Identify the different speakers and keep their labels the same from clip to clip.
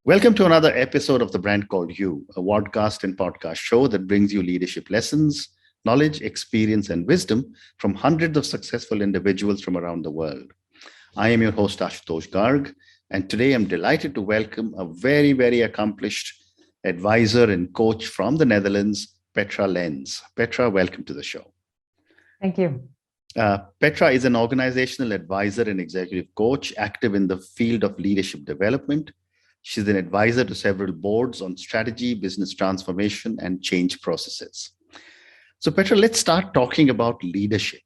Speaker 1: Welcome to another episode of The Brand Called You, a podcast and podcast show that brings you leadership lessons, knowledge, experience, and wisdom from hundreds of successful individuals from around the world. I am your host, Ashutosh Garg, and today I'm delighted to welcome a very, very accomplished advisor and coach from the Netherlands, Petra Lens. Petra, welcome to the show.
Speaker 2: Thank you.
Speaker 1: Petra is an organizational advisor and executive coach active in the field of leadership development. She's an advisor to several boards on strategy, business transformation, and change processes. So, Petra, let's start talking about leadership.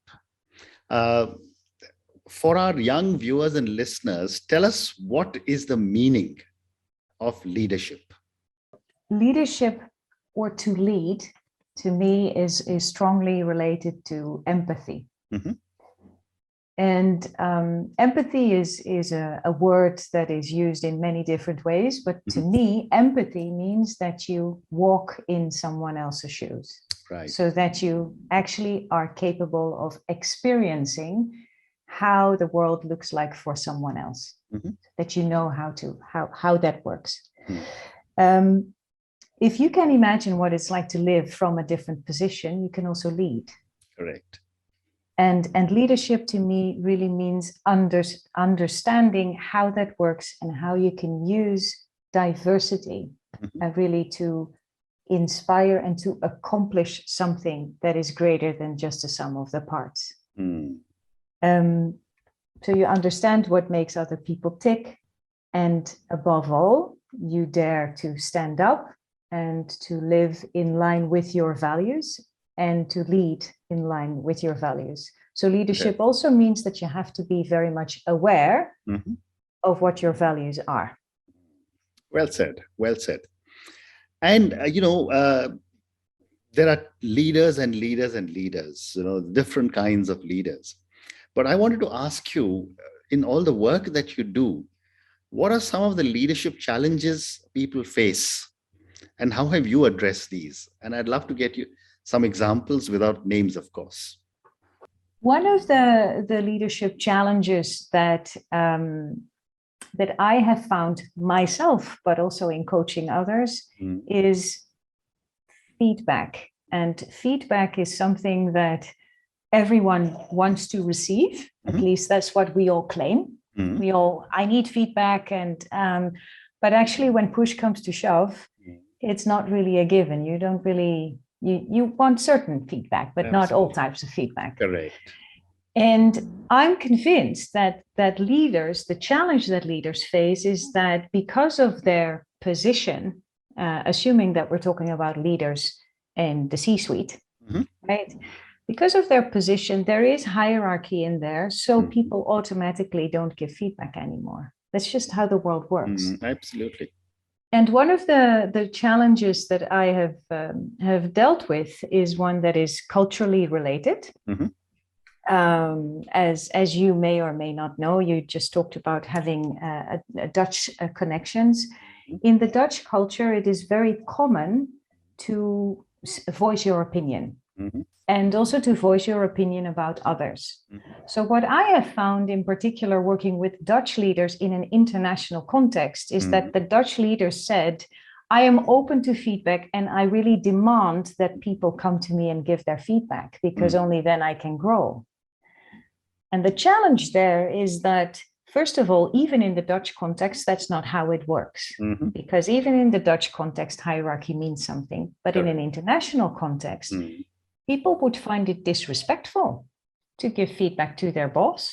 Speaker 1: For our young viewers and listeners, tell us, what is the meaning of leadership?
Speaker 2: Leadership, or to lead, to me is strongly related to empathy. Mm-hmm. And empathy is a word that is used in many different ways. But to me, empathy means that you walk in someone else's shoes.
Speaker 1: Right.
Speaker 2: So that you actually are capable of experiencing how the world looks like for someone else. Mm-hmm. That you know how that works. Mm-hmm. If you can imagine what it's like to live from a different position, you can also lead.
Speaker 1: Correct.
Speaker 2: And leadership to me really means understanding how that works and how you can use diversity really to inspire and to accomplish something that is greater than just the sum of the parts. Mm. So you understand what makes other people tick, and above all, you dare to stand up and to live in line with your values and to lead in line with your values. So leadership also means that you have to be very much aware of what your values are.
Speaker 1: Well said, well said. And, there are leaders and leaders and leaders, different kinds of leaders. But I wanted to ask you, in all the work that you do, what are some of the leadership challenges people face? And how have you addressed these? And I'd love to get you some examples without names, of course.
Speaker 2: One of the leadership challenges that I have found myself, but also in coaching others, is feedback. And feedback is something that everyone wants to receive. At least that's what we all claim. I need feedback, and but actually, when push comes to shove, it's not really a given. You don't really. You want certain feedback, but not all types of feedback.
Speaker 1: Correct.
Speaker 2: And I'm convinced that leaders, the challenge that leaders face is that because of their position, assuming that we're talking about leaders in the C-suite, right? Because of their position, there is hierarchy in there, so people automatically don't give feedback anymore. That's just how the world works.
Speaker 1: Absolutely.
Speaker 2: And one of the challenges that I have dealt with is one that is culturally related. As you may or may not know, you just talked about having a Dutch connections. In the Dutch culture, it is very common to voice your opinion. And also to voice your opinion about others. So what I have found in particular working with Dutch leaders in an international context is that the Dutch leaders said, I am open to feedback and I really demand that people come to me and give their feedback because only then I can grow. And the challenge there is that, first of all, even in the Dutch context, that's not how it works. Because even in the Dutch context, hierarchy means something. But in an international context, people would find it disrespectful to give feedback to their boss.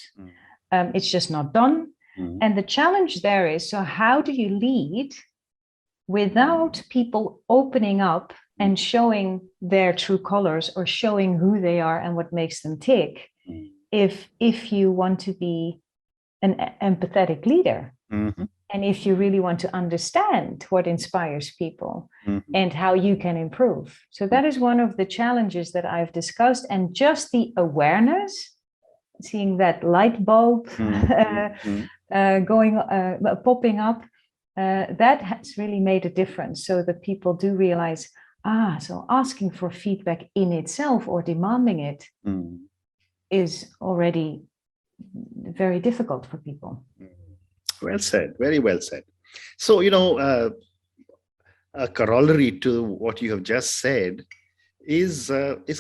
Speaker 2: It's just not done. And the challenge there is, so how do you lead without people opening up and showing their true colors or showing who they are and what makes them tick if you want to be an empathetic leader? And if you really want to understand what inspires people and how you can improve. So that is one of the challenges that I've discussed. And just the awareness, seeing that light bulb popping up, that has really made a difference. So that people do realize, so asking for feedback in itself or demanding it is already very difficult for people.
Speaker 1: Well said, very well said. So, a corollary to what you have just said is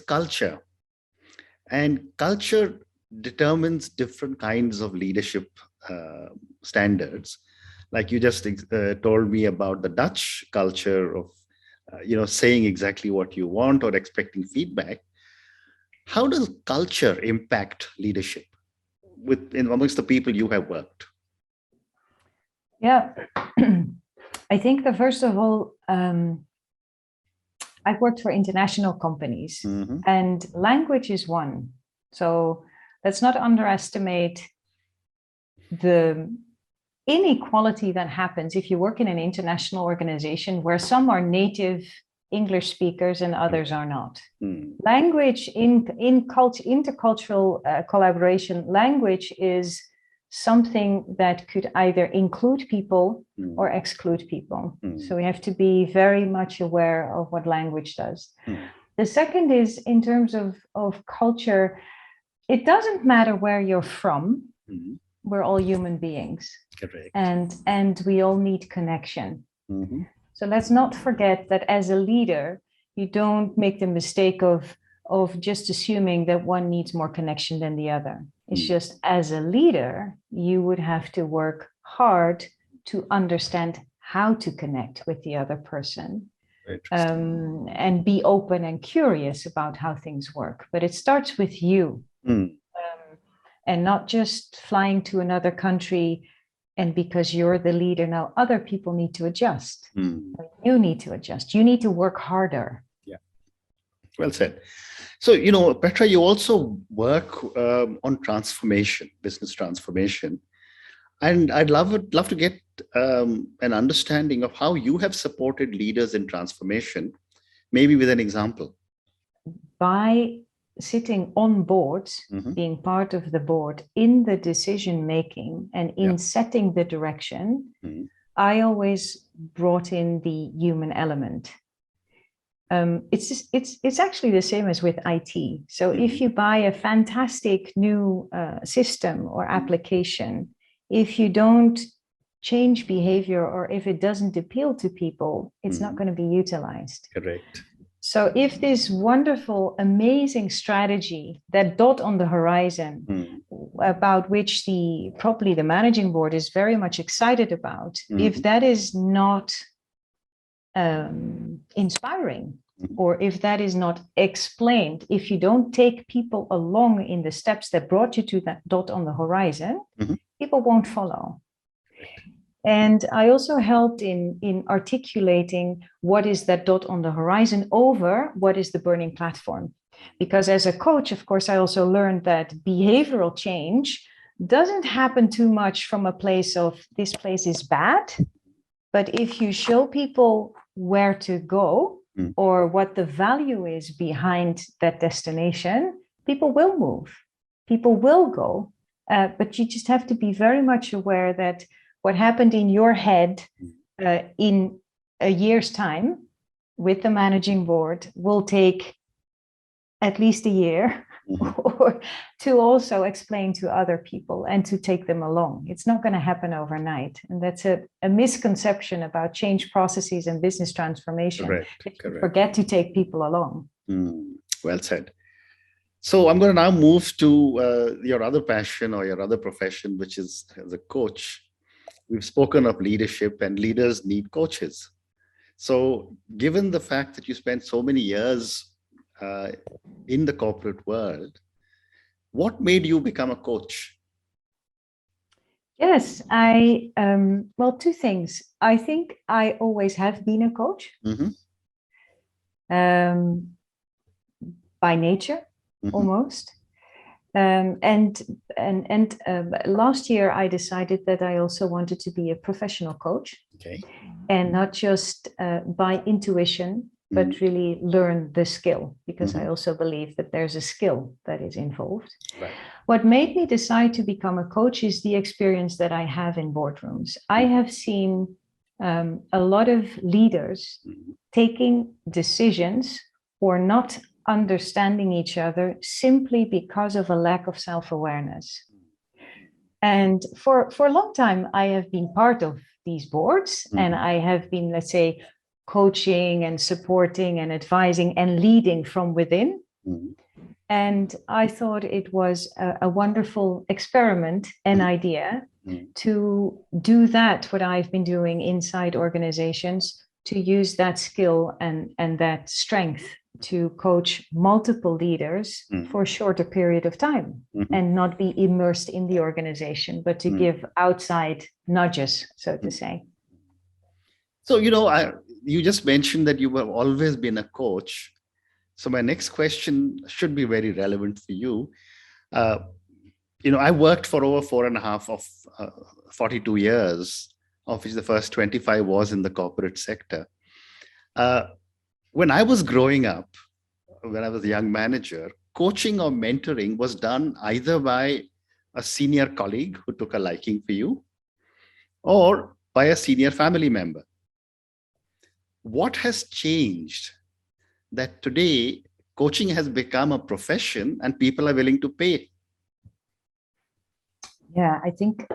Speaker 1: culture. And culture determines different kinds of leadership uh, standards. Like you just told me about the Dutch culture of, saying exactly what you want or expecting feedback. How does culture impact leadership amongst the people you have worked?
Speaker 2: Yeah, I think that first of all, I've worked for international companies, and language is one. So let's not underestimate the inequality that happens if you work in an international organization where some are native English speakers and others are not. Language in culture, intercultural collaboration, language is something that could either include people or exclude people. So we have to be very much aware of what language does. The second is in terms of culture, it doesn't matter where you're from. We're all human beings.
Speaker 1: Correct.
Speaker 2: And we all need connection. So let's not forget that as a leader, you don't make the mistake of just assuming that one needs more connection than the other. It's just as a leader, you would have to work hard to understand how to connect with the other person, and be open and curious about how things work. But it starts with you, and not just flying to another country. And because you're the leader now, other people need to adjust. You need to adjust. You need to work harder.
Speaker 1: Yeah. Well said. So, Petra, you also work on transformation, business transformation. And I'd love to get an understanding of how you have supported leaders in transformation, maybe with an example.
Speaker 2: By sitting on boards, being part of the board in the decision making and in setting the direction, I always brought in the human element. It's actually the same as with IT. So if you buy a fantastic new system or application, if you don't change behavior or if it doesn't appeal to people, it's not going to be utilized.
Speaker 1: Correct.
Speaker 2: So if this wonderful, amazing strategy, that dot on the horizon, about which probably the managing board is very much excited about, if that is not inspiring, or if that is not explained, if you don't take people along in the steps that brought you to that dot on the horizon, people won't follow. And I also helped in articulating what is that dot on the horizon over what is the burning platform. Because as a coach, of course, I also learned that behavioral change doesn't happen too much from a place of this place is bad. But if you show people where to go or what the value is behind that destination, people will move, people will go. But you just have to be very much aware that what happened in your head in a year's time with the managing board will take at least a year or to also explain to other people and to take them along. It's not going to happen overnight. And that's a misconception about change processes and business transformation. Correct. Forget to take people along.
Speaker 1: Well said. So I'm going to now move to your other passion or your other profession, which is as a coach. We've spoken of leadership, and leaders need coaches. So given the fact that you spent so many years in the corporate world, what made you become a coach?
Speaker 2: Yes, well, two things. I think I always have been a coach by nature, almost. And last year I decided that I also wanted to be a professional coach, and not just by intuition, but really learn the skill, because I also believe that there's a skill that is involved. Right. What made me decide to become a coach is the experience that I have in boardrooms. I have seen a lot of leaders taking decisions or not understanding each other simply because of a lack of self-awareness. And for a long time, I have been part of these boards, and I have been, let's say, coaching and supporting and advising and leading from within. And I thought it was a wonderful experiment and idea to do that, what I've been doing inside organizations, to use that skill and that strength to coach multiple leaders for a shorter period of time and not be immersed in the organization, but to give outside nudges, so to say.
Speaker 1: So, you just mentioned that you have always been a coach. So my next question should be very relevant for you. I worked for over 4.5 of 42 years, of which the first 25 was in the corporate sector. When I was growing up, when I was a young manager, coaching or mentoring was done either by a senior colleague who took a liking for you or by a senior family member. What has changed that today coaching has become a profession and people are willing to pay?
Speaker 2: Yeah, I think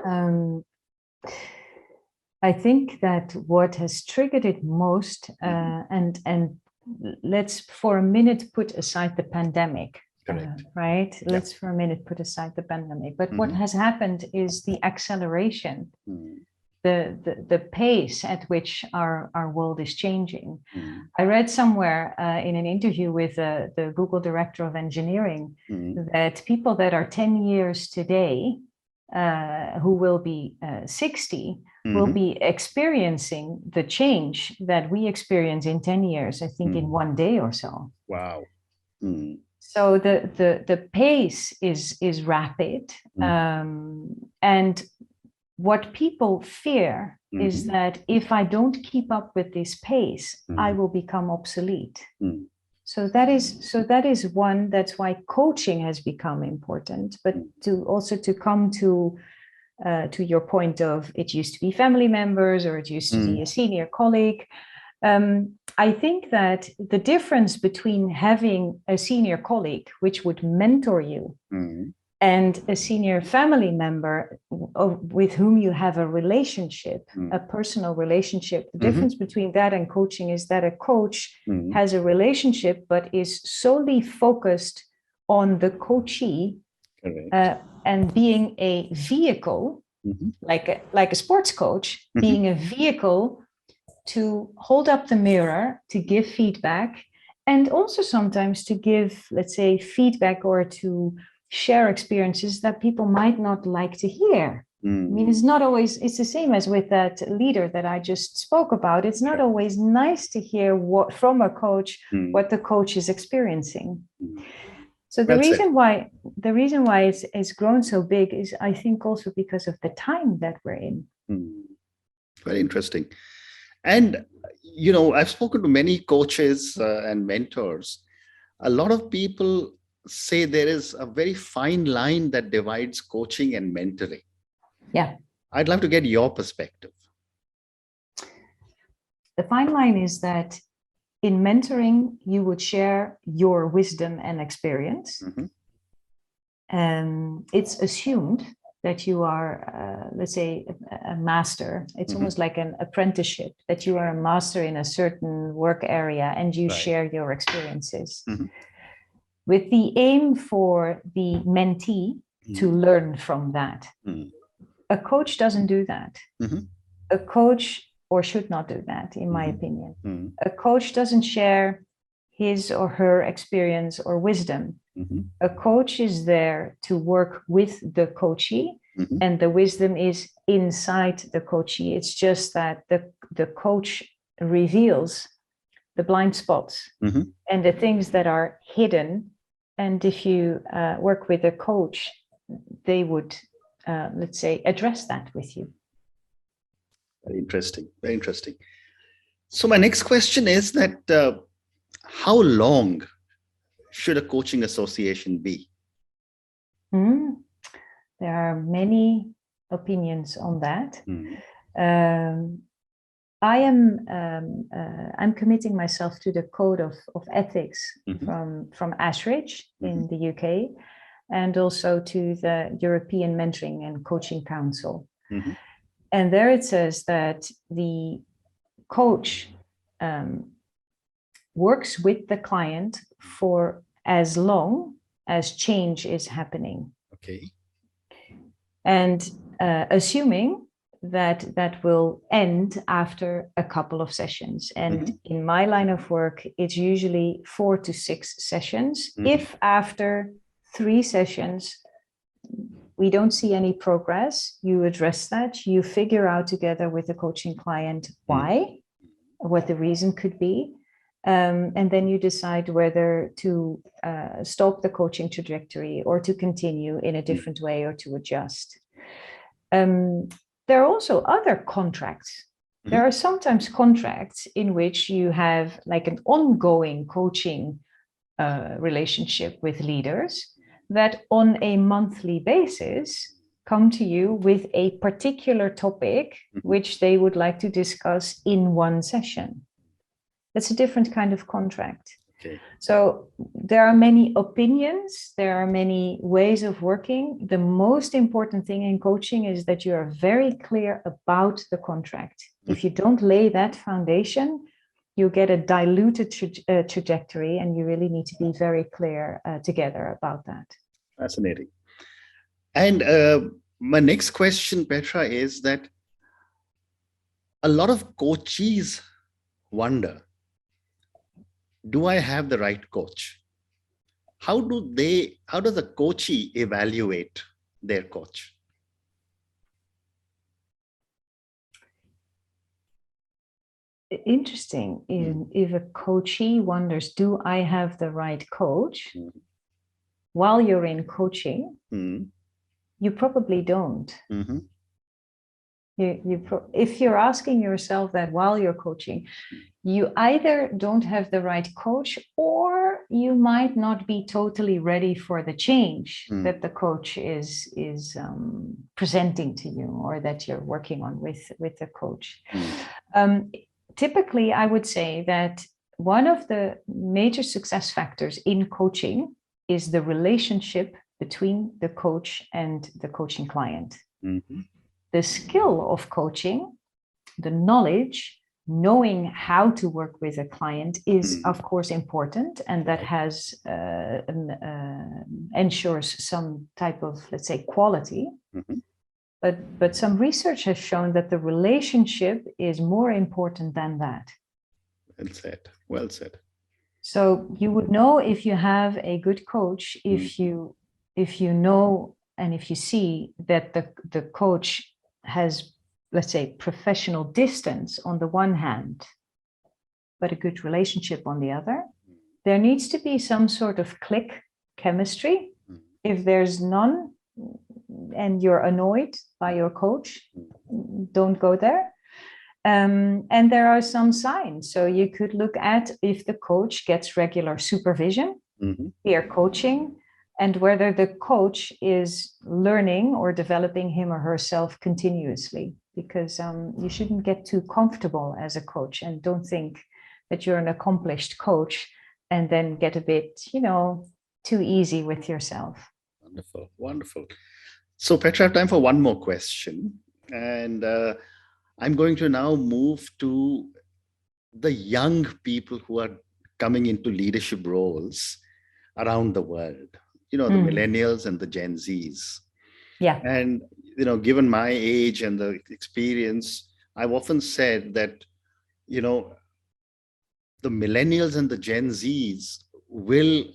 Speaker 2: that what has triggered it most, and let's for a minute put aside the pandemic, right? Yeah. Let's for a minute put aside the pandemic. But what has happened is the acceleration, the pace at which our world is changing. I read somewhere in an interview with the Google Director of Engineering that people that are 10 years today, who will be 60, will be experiencing the change that we experience in 10 years, I think in one day or so.
Speaker 1: Wow.
Speaker 2: So the pace is rapid. And what people fear is that if I don't keep up with this pace, I will become obsolete. So that is one. That's why coaching has become important. But to come to your point of, it used to be family members or it used to be a senior colleague. I think that the difference between having a senior colleague, which would mentor you, and a senior family member with whom you have a relationship, a personal relationship. The difference between that and coaching is that a coach has a relationship, but is solely focused on the coachee and being a vehicle, like a sports coach, being a vehicle to hold up the mirror, to give feedback, and also sometimes to give, let's say, feedback or to share experiences that people might not like to hear. I mean, it's not always, it's the same as with that leader that I just spoke about. It's not always nice to hear from a coach what the coach is experiencing. So the reason why it's grown so big is, I think, also because of the time that we're in.
Speaker 1: Very interesting. And, I've spoken to many coaches and mentors. A lot of people say there is a very fine line that divides coaching and mentoring.
Speaker 2: Yeah.
Speaker 1: I'd love to get your perspective.
Speaker 2: The fine line is that in mentoring, you would share your wisdom and experience. And it's assumed that you are, let's say, a master. It's almost like an apprenticeship, that you are a master in a certain work area and you share your experiences. With the aim for the mentee to learn from that. A coach doesn't do that. A coach, or should not do that, in my opinion. A coach doesn't share his or her experience or wisdom. A coach is there to work with the coachee, and the wisdom is inside the coachee. It's just that the coach reveals the blind spots and the things that are hidden. And if you work with a coach, they would, let's say, address that with you.
Speaker 1: Very interesting. Very interesting. So my next question is that how long should a coaching association be?
Speaker 2: There are many opinions on that. I'm committing myself to the code of ethics from Ashridge in the UK, and also to the European Mentoring and Coaching Council. And there it says that the coach works with the client for as long as change is happening.
Speaker 1: Okay.
Speaker 2: And assuming that that will end after a couple of sessions. And in my line of work, it's usually 4 to 6 sessions. If after 3 sessions, we don't see any progress, you address that, you figure out together with the coaching client why, what the reason could be. And then you decide whether to stop the coaching trajectory or to continue in a different way or to adjust. There are also other contracts. There are sometimes contracts in which you have like an ongoing coaching relationship with leaders that on a monthly basis come to you with a particular topic which they would like to discuss in one session. That's a different kind of contract.
Speaker 1: Okay.
Speaker 2: So there are many opinions, there are many ways of working. The most important thing in coaching is that you are very clear about the contract. If you don't lay that foundation, you get a diluted trajectory, and you really need to be very clear together about that.
Speaker 1: Fascinating. And my next question, Petra, is that a lot of coachees wonder, do I have the right coach? How does a coachee evaluate their coach?
Speaker 2: Interesting. If a coachee wonders, do I have the right coach? While you're in coaching, you probably don't. If you're asking yourself that while you're coaching, you either don't have the right coach, or you might not be totally ready for the change that the coach is presenting to you, or that you're working on with the coach. Typically, I would say that one of the major success factors in coaching is the relationship between the coach and the coaching client. The skill of coaching, the knowledge, knowing how to work with a client is, of course, important, and that has ensures some type of, let's say, quality. But some research has shown that the relationship is more important than that.
Speaker 1: Well said. Well said.
Speaker 2: So you would know if you have a good coach if you know and if you see that the coach has, let's say, professional distance on the one hand, but a good relationship on the other. There needs to be some sort of click chemistry. If there's none and you're annoyed by your coach, don't go there. And there are some signs. So you could look at if the coach gets regular supervision, peer coaching, and whether the coach is learning or developing him or herself continuously. Because you shouldn't get too comfortable as a coach, and don't think that you're an accomplished coach and then get a bit, too easy with yourself.
Speaker 1: Wonderful, wonderful. So Petra, I have time for one more question. And I'm going to now move to the young people who are coming into leadership roles around the world, the millennials and the Gen Zs.
Speaker 2: Yeah.
Speaker 1: And, given my age and the experience, I've often said that, the millennials and the Gen Zs will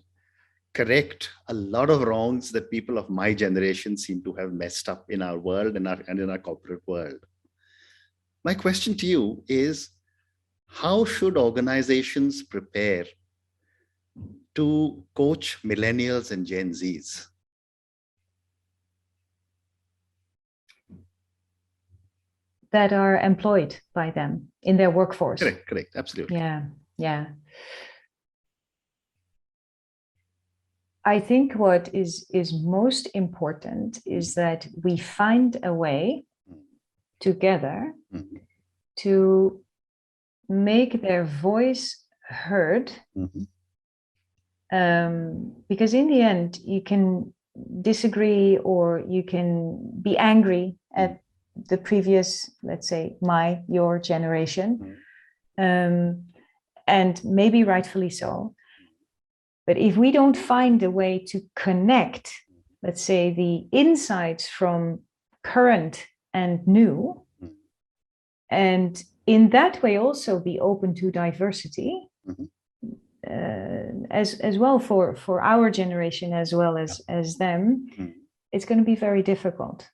Speaker 1: correct a lot of wrongs that people of my generation seem to have messed up in our world and in our corporate world. My question to you is, how should organizations prepare to coach millennials and Gen Zs?
Speaker 2: That are employed by them in their workforce.
Speaker 1: Correct, absolutely.
Speaker 2: Yeah. I think what is most important is that we find a way together to make their voice heard. Because in the end, you can disagree or you can be angry at the previous, let's say, your generation, and maybe rightfully so. But if we don't find a way to connect, let's say, the insights from current and new, and in that way also be open to diversity, as well for our generation as well as them, it's going to be very difficult.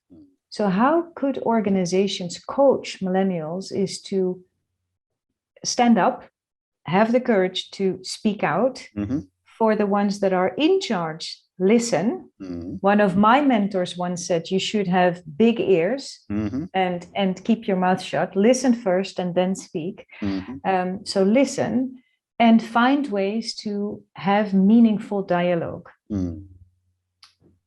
Speaker 2: So how could organizations coach millennials is to stand up, have the courage to speak out. For the ones that are in charge, listen. One of my mentors once said, you should have big ears and keep your mouth shut. Listen first and then speak. So listen and find ways to have meaningful dialogue.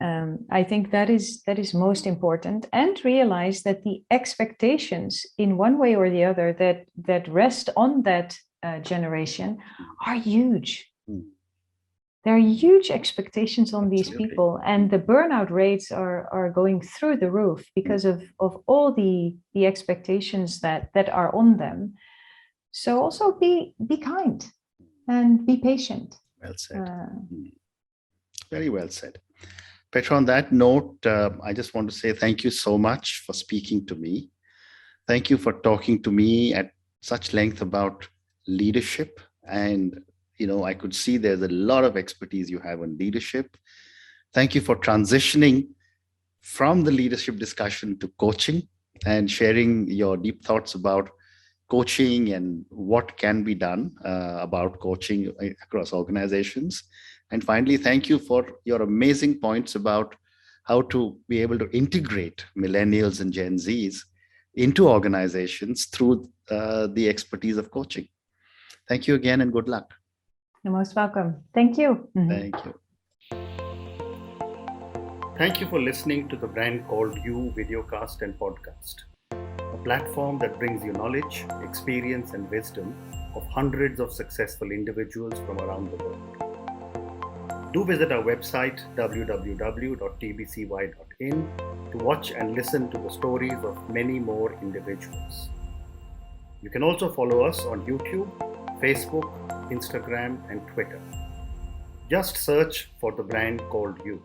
Speaker 2: I think that is most important, and realize that the expectations in one way or the other that rest on that generation are huge. There are huge expectations on these people, and the burnout rates are going through the roof because of all the expectations that are on them. So also be kind and be patient.
Speaker 1: Well said. Very well said. Petra, on that note, I just want to say thank you so much for speaking to me. Thank you for talking to me at such length about leadership. And I could see there's a lot of expertise you have on leadership. Thank you for transitioning from the leadership discussion to coaching and sharing your deep thoughts about coaching and what can be done about coaching across organizations. And finally, thank you for your amazing points about how to be able to integrate millennials and Gen Zs into organizations through the expertise of coaching. Thank you again and good luck.
Speaker 2: You're most welcome. Thank you.
Speaker 1: Thank you. Thank you for listening to the Brand Called You videocast and podcast, a platform that brings you knowledge, experience, and wisdom of hundreds of successful individuals from around the world. Do visit our website www.tbcy.in to watch and listen to the stories of many more individuals. You can also follow us on YouTube, Facebook, Instagram, and Twitter. Just search for the Brand Called You.